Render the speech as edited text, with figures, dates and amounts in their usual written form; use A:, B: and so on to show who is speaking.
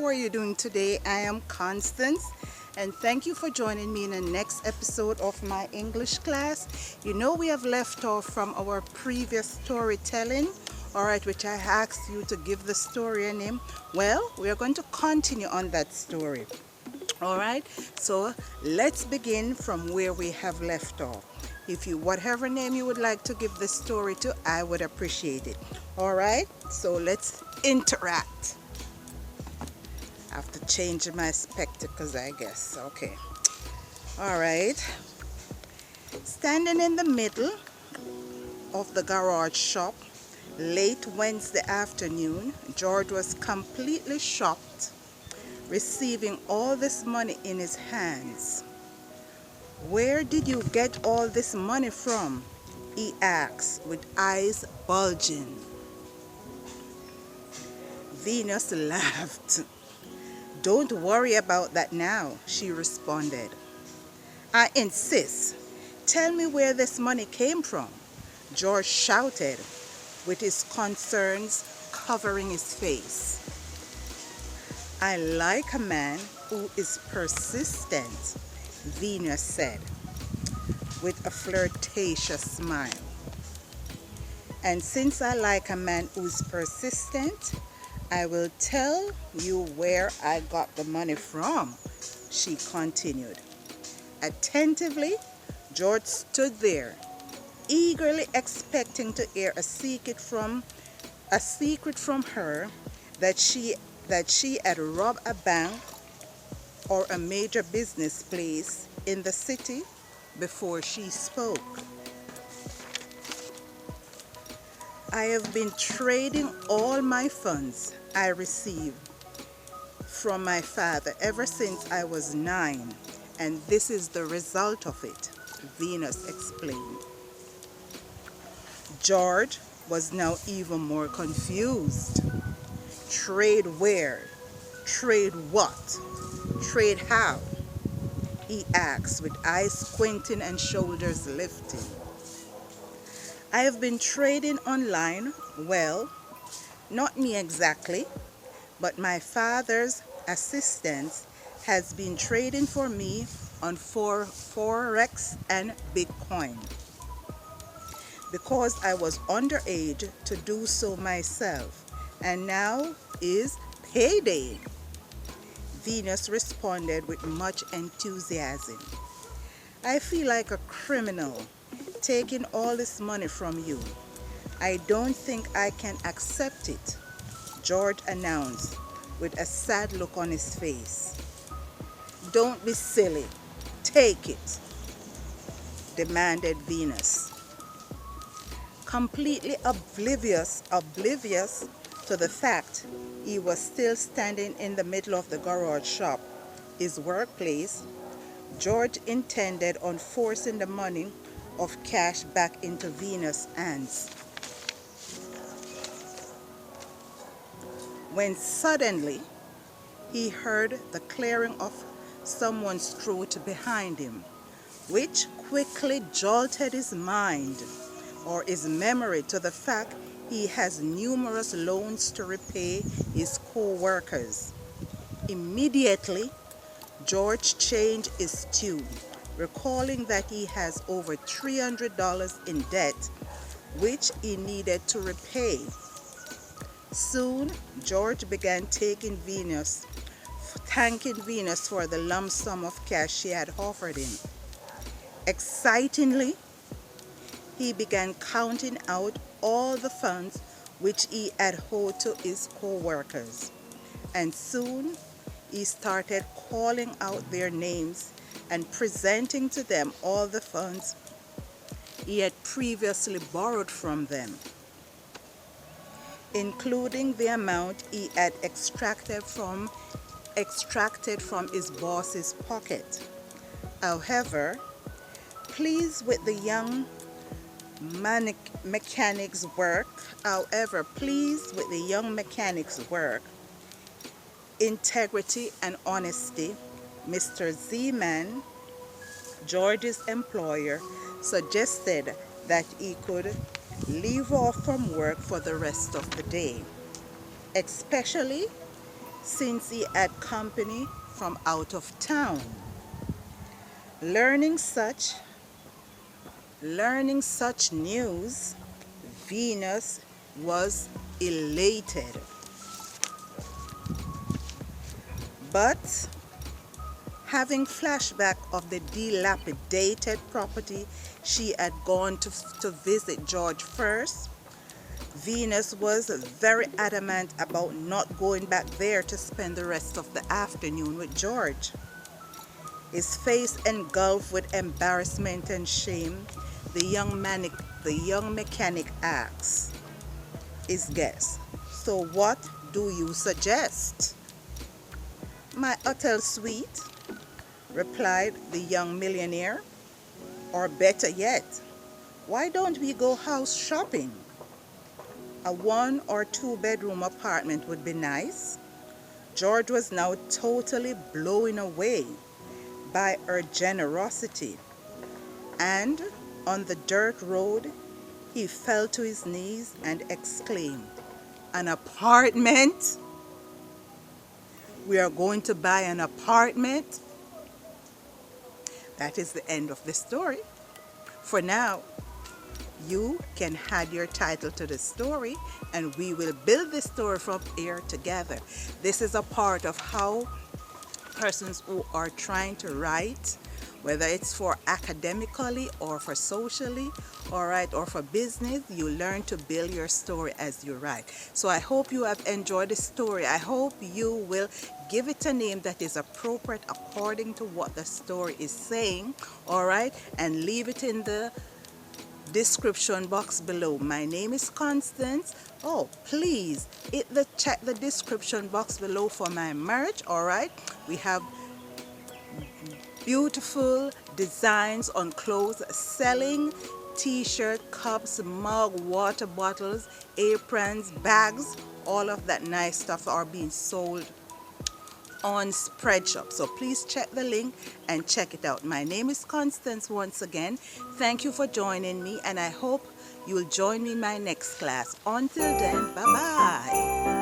A: how are you doing today? I am Constance, and thank you for joining me in the next episode of my English class. You know, we have left off from our previous storytelling, alright, which I asked you to give the story a name. Well, we are going to continue on that story. Alright, so let's begin from where we have left off. If you, whatever name you would like to give the story to, I would appreciate it. Alright, so let's interact. I have to change my spectacles, I guess. Okay. Alright. Standing in the middle of the garage shop, late Wednesday afternoon, George was completely shocked, receiving all this money in his hands. "Where did you get all this money from?" he asked, with eyes bulging. Venus laughed. "Don't worry about that now," she responded. "I insist. Tell me where this money came from," George shouted, with his concerns covering his face. "I like a man who is persistent," Venus said, with a flirtatious smile. "And since I like a man who's persistent, I will tell you where I got the money from," she continued. Attentively, George stood there, eagerly expecting to hear a secret from her that she had robbed a bank or a major business place in the city before she spoke. "I have been trading all my funds I received from my father ever since I was 9, and this is the result of it," Venus explained. George was now even more confused. "Trade where? Trade what? Trade how?" he asked, with eyes squinting and shoulders lifting. "I have been trading online. Well, not me exactly, but my father's assistant has been trading for me on Forex and Bitcoin, because I was underage to do so myself, and now is payday," Venus responded with much enthusiasm. "I feel like a criminal taking all this money from you. I don't think I can accept it," George announced, with a sad look on his face. "Don't be silly. Take it," demanded Venus. Completely oblivious to the fact he was still standing in the middle of the garage shop, his workplace, George intended on forcing the money of cash back into Venus' hands, when suddenly he heard the clearing of someone's throat behind him, which quickly jolted his mind, or his memory, to the fact he has numerous loans to repay his co-workers. Immediately, George changed his tune, recalling that he has over $300 in debt, which he needed to repay. Soon, George began thanking Venus for the lump sum of cash she had offered him. Excitingly, he began counting out all the funds which he had owed to his co-workers, and soon he started calling out their names and presenting to them all the funds he had previously borrowed from them, including the amount he had extracted from his boss's pocket. However, pleased with the young mechanic's work, integrity and honesty, Mr. Z-Man, George's employer, suggested that he could leave off from work for the rest of the day, especially since he had company from out of town. Learning such news, Venus was elated. But having flashback of the dilapidated property she had gone to visit George first, Venus was very adamant about not going back there to spend the rest of the afternoon with George. His face engulfed with embarrassment and shame, the young mechanic asks his guest, "So what do you suggest?" "My hotel suite," replied the young millionaire. "Or better yet, why don't we go house shopping? A 1 or 2 bedroom apartment would be nice." George was now totally blown away by her generosity, and on the dirt road he fell to his knees and exclaimed, "An apartment? We are going to buy an apartment?" That is the end of the story. For now, you can add your title to the story and we will build the story from here together. This is a part of how persons who are trying to write, whether it's for academically or for socially, all right, or for business, you learn to build your story as you write. So I hope you have enjoyed the story. I hope you will give it a name that is appropriate according to what the story is saying, all right, and leave it in the description box below. My name is Constance. Oh, please check the description box below for my merch, all right? We have beautiful designs on clothes, selling t-shirt, cups, mug, water bottles, aprons, bags, all of that nice stuff are being sold on Spreadshop. So please check the link and check it out. My name is Constance once again. Thank you for joining me and I hope you will join me in my next class. Until then, bye-bye.